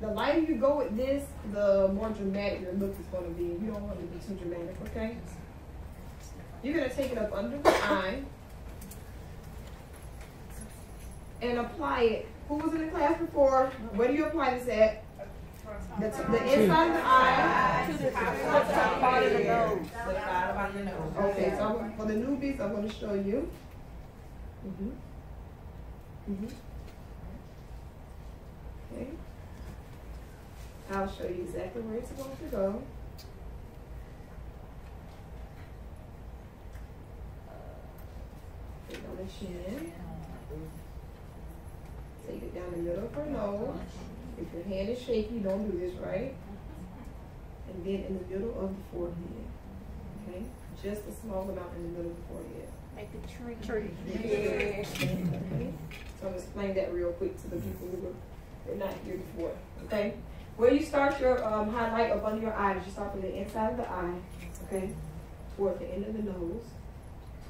the lighter you go with this, the more dramatic your look is going to be. You don't want it to be too dramatic, okay? You're going to take it up under the eye and apply it. Who was in the class before? Where do you apply this at? The inside of the eye to the top part of the nose. Okay, so for the newbies, I'm going to show you. Okay. I'll show you exactly where it's supposed to go. Take on the chin. Take it down the middle of her nose. If your hand is shaky, don't do this, right? And then in the middle of the forehead. Okay? Just a small amount in the middle of the forehead. Like the tree. Yeah. Okay? So I'm going to explain that real quick to the people who were not here before. Okay? Where you start your highlight up under your eyes, you start from the inside of the eye, okay? Towards the end of the nose,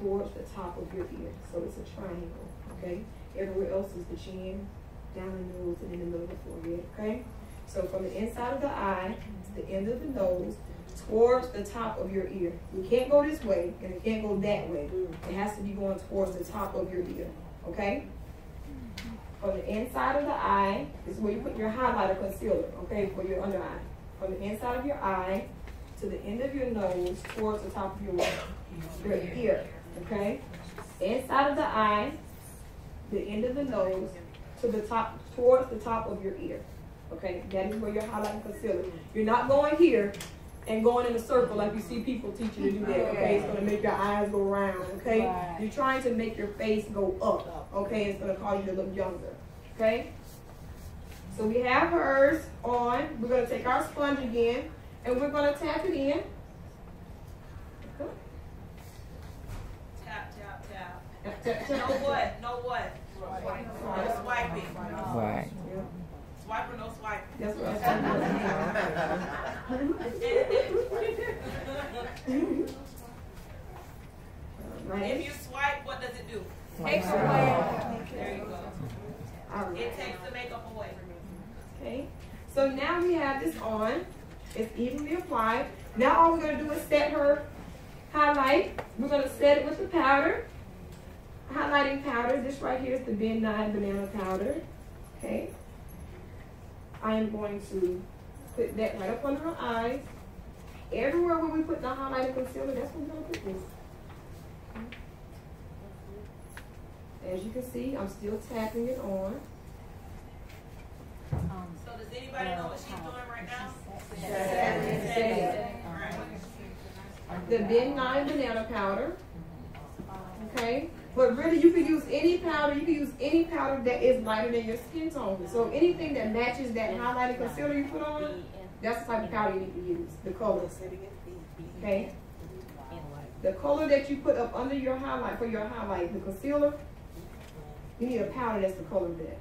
towards the top of your ear. So it's a triangle, okay? Everywhere else is the chin, down the nose, and in the middle of the forehead, okay? So from the inside of the eye to the end of the nose, towards the top of your ear. You can't go this way, and it can't go that way. It has to be going towards the top of your ear, okay? From the inside of the eye, this is where you put your highlighter concealer, okay, for your under eye. From the inside of your eye to the end of your nose, towards the top of your ear, okay? Inside of the eye, the end of the nose, to the top, towards the top of your ear, okay? That is where you're highlighting concealer. You're not going here and going in a circle like you see people teach you to do that, okay? It's going to make your eyes go round, okay? Right. You're trying to make your face go up, okay? It's going to cause you to look younger, okay? So we have hers on. We're going to take our sponge again, and we're going to tap it in. Okay. Tap. No what? No what? No swiping. Right. Swipe or no swipe? That's what If you swipe, what does it do? Takes away. There you go. All right. It takes the makeup away. Okay. So now we have this on. It's evenly applied. Now all we're going to do is set her highlight. We're going to set it with the powder. Highlighting powder. This right here is the Ben Nye Banana Powder. Okay. I am going to put that right up under her eyes. Everywhere where we put the highlighter concealer, that's where we're going to put this. As you can see, I'm still tapping it on. So does anybody know what she's doing right now? The Ben Nye Banana Powder. Okay? But really, you can use any powder. You can use any powder that is lighter than your skin tone. So anything that matches that highlighter concealer you put on, that's the type of powder you need to use, the color. Okay? The color that you put up under your highlight, for your highlight, the concealer, you need a powder that's the color of that.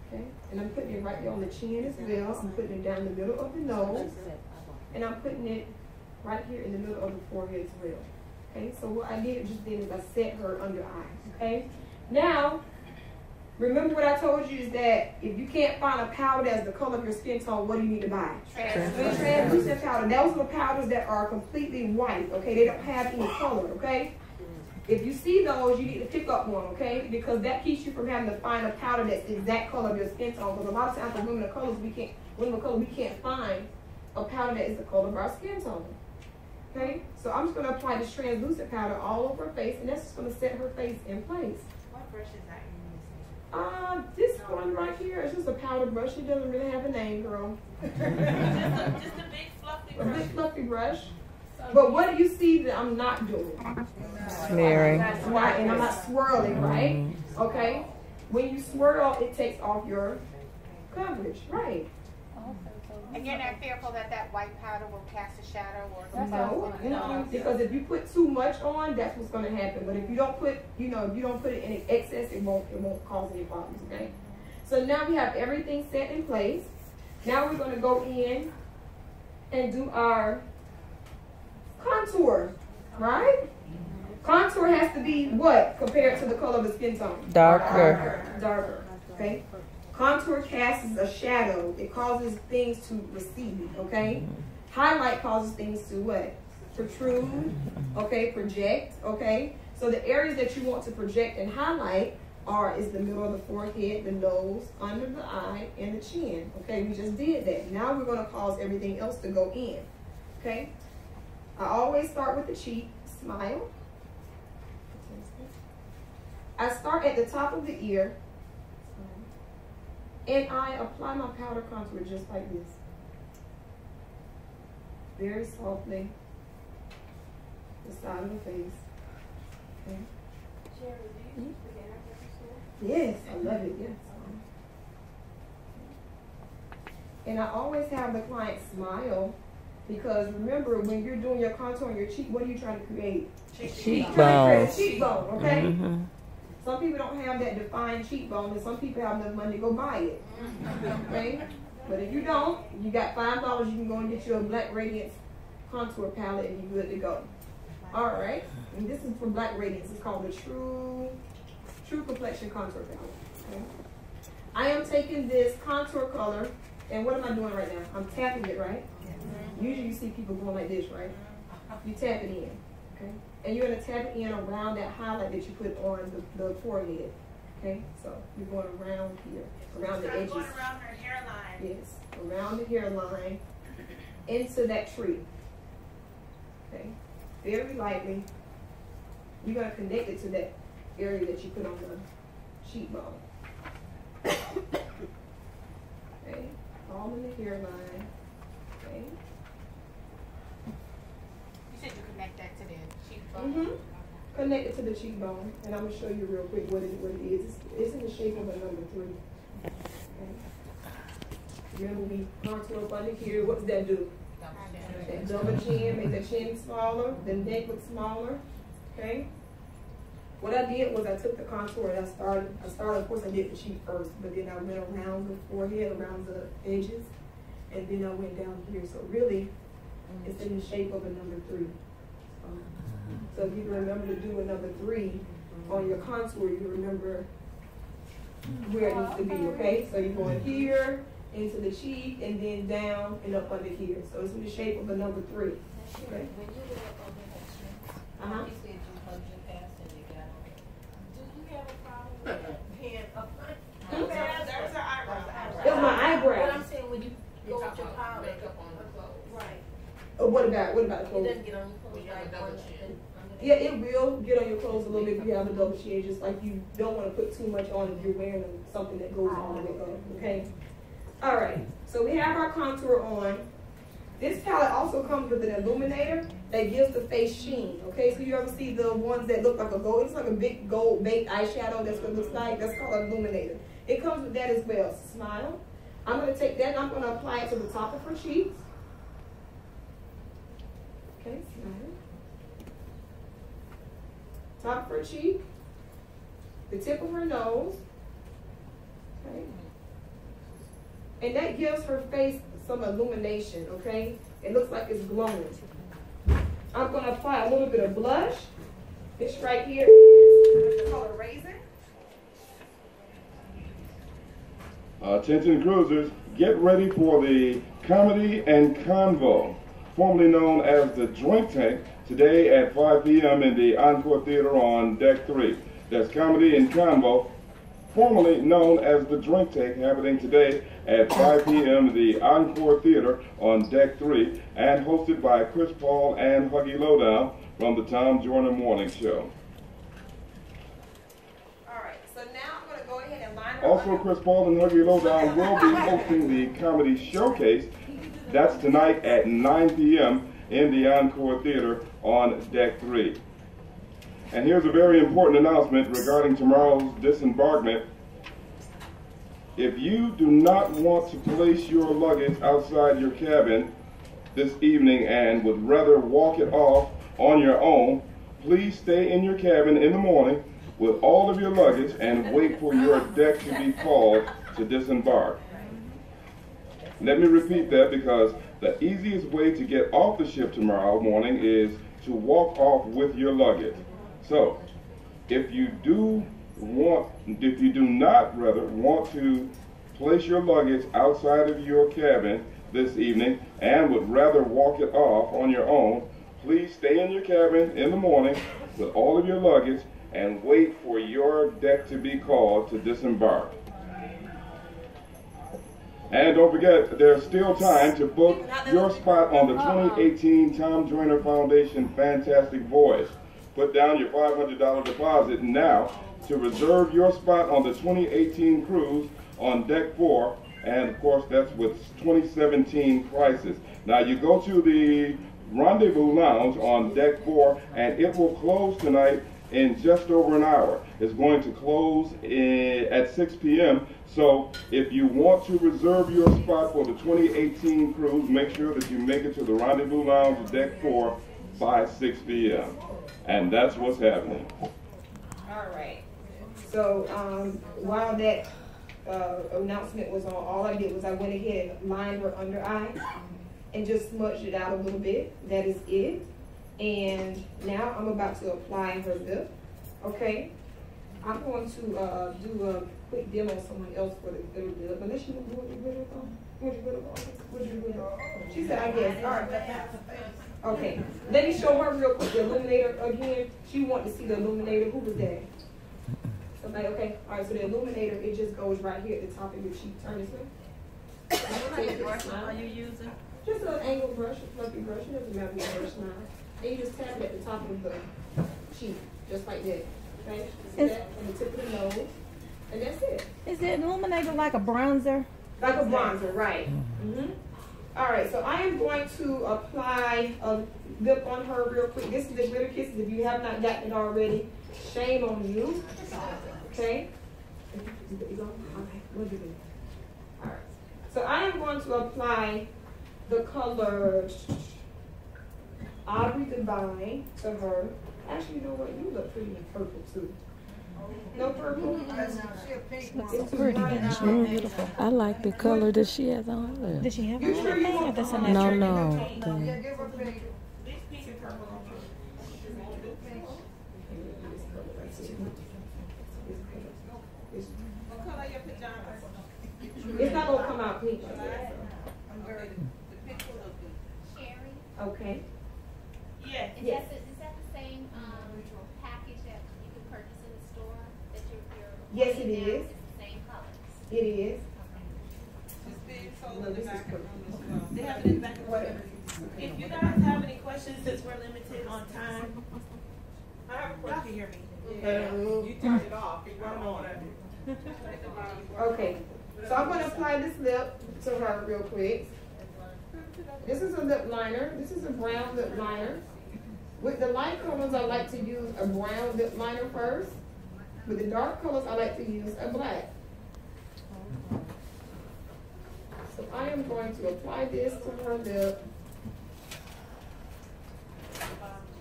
Okay? And I'm putting it right there on the chin as well. I'm putting it down the middle of the nose. And I'm putting it right here in the middle of the forehead as well. Okay, so what I did just then is I set her under eye. Okay, now remember what I told you is that if you can't find a powder that's the color of your skin tone, what do you need to buy? Translucent powder. Those are the powders that are completely white. Okay, they don't have any color. Okay, if you see those, you need to pick up one. Okay, because that keeps you from having to find a powder that's the exact color of your skin tone. Because a lot of times for women of color, we can't find a powder that is the color of our skin tone. Okay, so I'm just going to apply this translucent powder all over her face, and that's just going to set her face in place. What brush is that you're using? This one right here is just a powder brush. It doesn't really have a name, girl. just a big fluffy brush. A big fluffy brush. But what do you see that I'm not doing? Smearing. Right, and I'm not swirling, right? Okay. When you swirl, it takes off your coverage, right? And you're not fearful that that white powder will cast a shadow or no, because if you put too much on, that's what's going to happen. But if you don't put, if you don't put it in excess, it won't cause any problems. Okay. So now we have everything set in place. Now we're going to go in and do our contour, right? Contour has to be what compared to the color of the skin tone? Darker. Darker. Okay. Contour casts a shadow. It causes things to recede, okay? Highlight causes things to what? Protrude, okay? Project, okay? So the areas that you want to project and highlight is the middle of the forehead, the nose, under the eye, and the chin, okay? We just did that. Now we're going to cause everything else to go in, okay? I always start with the cheek, smile. I start at the top of the ear, and I apply my powder contour just like this. Very softly, the side of the face. Okay. Yes, I love it, yes. And I always have the client smile, because remember, when you're doing your contour on your cheek, what are you trying to create? Cheekbone. Cheekbone, okay? Mm-hmm. Some people don't have that defined cheekbone, and some people have enough money to go buy it. Okay? But if you don't, you got $5, you can go and get you a Black Radiance contour palette and you're good to go. Alright. And this is for Black Radiance. It's called the True Complexion Contour Palette. Okay? I am taking this contour color, and what am I doing right now? I'm tapping it, right? Usually you see people going like this, right? You tap it in. Okay? And you're going to tap it in around that highlight that you put on the forehead. Okay? So you're going around here, around the edges. Going around her hairline. Yes, around the hairline, into that tree. Okay? Very lightly. You're going to connect it to that area that you put on the cheekbone. Okay? All in the hairline. Okay? You said you connect that to the cheekbone? Mm-hmm. Connect it to the cheekbone, and I'm going to show you real quick what it is. It's in the shape of a number 3. Okay. Remember, we contour up under here. What does that do? That double chin, make the chin smaller, the neck look smaller. Okay. What I did was I took the contour and I started, of course I did the cheek first, but then I went around the forehead, around the edges, and then I went down here. So really, it's in the shape of a number 3. So if you remember to do a number 3 on your contour, you remember where it needs to be, okay? So you're going here, into the cheek, and then down and up under here. So it's in the shape of a number 3. Okay? When you were up on the Uh-huh. you said you hugged your past and you got on it. Do you have a problem with that pen up? There's her eyebrows. It was my eyebrow. What I'm saying, when you go with your powder, Makeup on the clothes. right, What about the it clothes? doesn't get on your clothes like double under chin. the- Yeah, it will get on your clothes a little bit if you have a double chin, just like you don't want to put too much on if you're wearing something that goes all the way up, okay? All right, so we have our contour on. This palette also comes with an illuminator that gives the face sheen, okay? So you ever see the ones that look like a gold, it's like a big gold baked eyeshadow, that's what it looks like. That's called an illuminator. It comes with that as well. Smile. I'm going to take that and I'm going to apply it to the top of her cheeks. Okay, smile. Top of her cheek, the tip of her nose, okay? And that gives her face some illumination, okay? It looks like it's glowing. I'm going to apply a little bit of blush. This right here is the color Raisin. Attention cruisers, get ready for the Comedy and Convo, formerly known as the Drink Tank, today at 5 p.m. in the Encore Theater on Deck 3. That's Comedy and Convo, formerly known as the Drink Tank, happening today at 5 p.m. in the Encore Theater on Deck 3, and hosted by Chris Paul and Huggy Lowdown from the Tom Joyner Morning Show. All right, so now I'm going to go ahead and line her Also, up. Chris Paul and Huggy Lowdown will be hosting the Comedy Showcase. That's tonight at 9 p.m. in the Encore Theater on Deck 3. And here's a very important announcement regarding tomorrow's disembarkment. If you do not want to place your luggage outside your cabin this evening and would rather walk it off on your own, please stay in your cabin in the morning with all of your luggage and wait for your deck to be called to disembark. Let me repeat that, because the easiest way to get off the ship tomorrow morning is to walk off with your luggage. So, if you do not want to place your luggage outside of your cabin this evening and would rather walk it off on your own, please stay in your cabin in the morning with all of your luggage and wait for your deck to be called to disembark. And don't forget, there's still time to book your spot on the 2018 Tom Joyner Foundation Fantastic Voyage. Put down your $500 deposit now to reserve your spot on the 2018 cruise on Deck 4, and of course that's with 2017 prices. Now you go to the Rendezvous Lounge on Deck 4 and it will close tonight in just over an hour. It's going to close at 6 p.m. So if you want to reserve your spot for the 2018 cruise, make sure that you make it to the Rendezvous Lounge Deck 4 by 6 p.m. And that's what's happening. All right. So while that announcement was on, all I did was I went ahead and lined her under eye and just smudged it out a little bit. That is it. And now I'm about to apply her lip. Okay. I'm going to do a quick demo on someone else for the lip. Unless you want to do it with her. Would you do it? She said, I guess. All right. Okay. Let me show her real quick the illuminator again. She wanted to see the illuminator. Who was that? Somebody, okay. All right, so the illuminator, it just goes right here at the top of your cheek. Turn this way. What kind of brush are you using? Just an angled brush, a fluffy brush. It doesn't matter what brush now. And you just tap it at the top of the cheek, just like that. Okay? See that? And the tip of the nose. And that's it. Is the illuminator like a bronzer? Like a bronzer, right. All right, so I am going to apply a lip on her real quick. This is the Glitter Kisses. If you have not gotten it already, shame on you. Okay? Okay, what do you do? All right. So I am going to apply the color Aubrey Divine to her. Actually, you know what? You look pretty in purple too. No purple? It's pretty. It's real beautiful. I like the color that she has on her lip. Did she have anything? No. This pink and purple on you. What color your pajamas? It's not gonna come out pink like that. The pink will look good. Sherry, Okay. Yes. Yes. is that the same package that you can purchase in the store that you're Yes, it holding now? is. It's the same colors. It is. It's being sold No, in the this is back purple. room as well. They have it in the back room. If you guys have any questions, since we're limited on time, I have a question. Y'all can hear me. You turned it off. You weren't on it. Okay. So I'm gonna apply this lip to her real quick. This is a lip liner. This is a brown lip liner. With the light colors, I like to use a brown lip liner first. With the dark colors, I like to use a black. So I am going to apply this to her lip.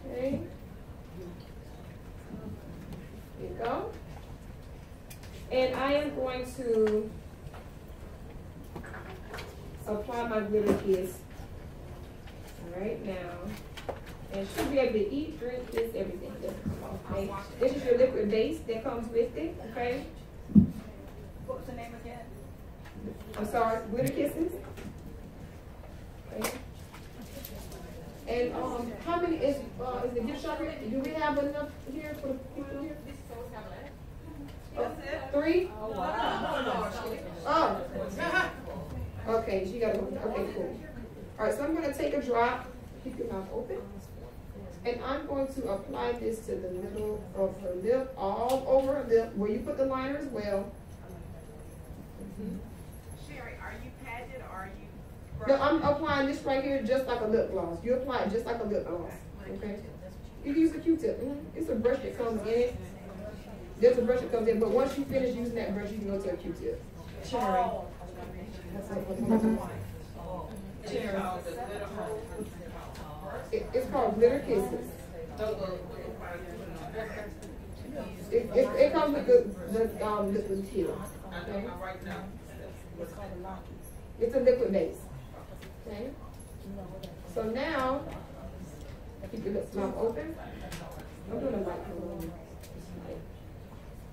Okay. There you go. And I am going to apply my Glitter Kiss. All right, now. And she'll be able to eat, drink, kiss, everything. Okay. This is your liquid base that comes with it, okay? What was the name again? I'm sorry, Glitter Kisses. Okay. And how many is the gift shop here? Do we have enough here for the people here? Three? Oh, wow. Oh. Okay, she got okay, cool. All right, so I'm going to take a drop, keep your mouth open, and I'm going to apply this to the middle of her lip, all over her lip, where you put the liner as well. Sherry, are you pageant or are you? No, I'm applying this right here just like a lip gloss. You apply it just like a lip gloss, okay? You can use a Q-tip. It's a brush that comes in it. There's a brush that comes in, but once you finish using that brush, you can go to a Q-tip. Cherry. It's called Glitter Kisses. It comes with the liquid tip. Okay? It's a liquid base. Okay? So now, keep your lips mouth open. I'm doing a light one.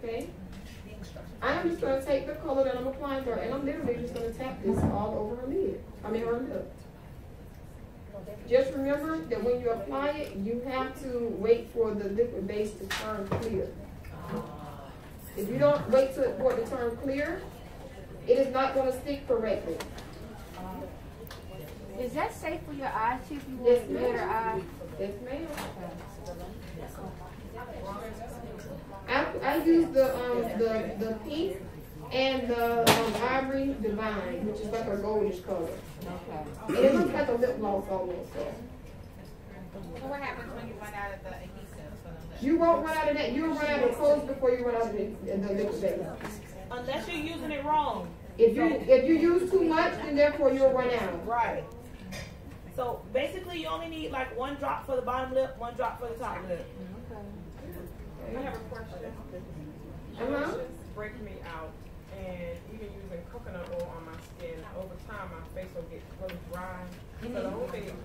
Okay? I'm just gonna take the color that I'm applying to her, and I'm literally just gonna tap this all over her lid. Her lip. Just remember that when you apply it, you have to wait for the liquid base to turn clear. If you don't wait for it to turn clear, it is not going to stick correctly. Is that safe for your eyes too? If you Yes, want better eyes? Yes, ma'am. I use the pink and the ivory divine, which is like a goldish color. Okay. And it looks like a lip gloss almost. So. So what happens when you run out of the adhesive for the lip? You won't run out of that. You'll run out of clothes before you run out of the liquid base. Unless you're using it wrong. If you use too much, then therefore you'll run out. Right. So basically, you only need like 1 drop for the bottom lip, 1 drop for the top lip. I have a question. Break me out, and even using coconut oil on my skin, over time my face will get really dry. So the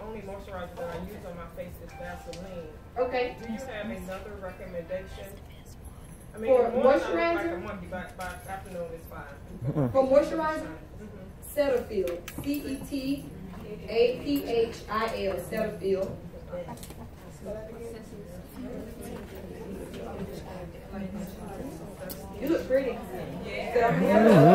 only moisturizer that I use on my face is Vaseline. Okay. Do you have another recommendation? I mean, For more moisturizer? like a month, by afternoon is fine. For moisturizer, Cetaphil. Cetaphil. Cetaphil. You look pretty. Mm-hmm.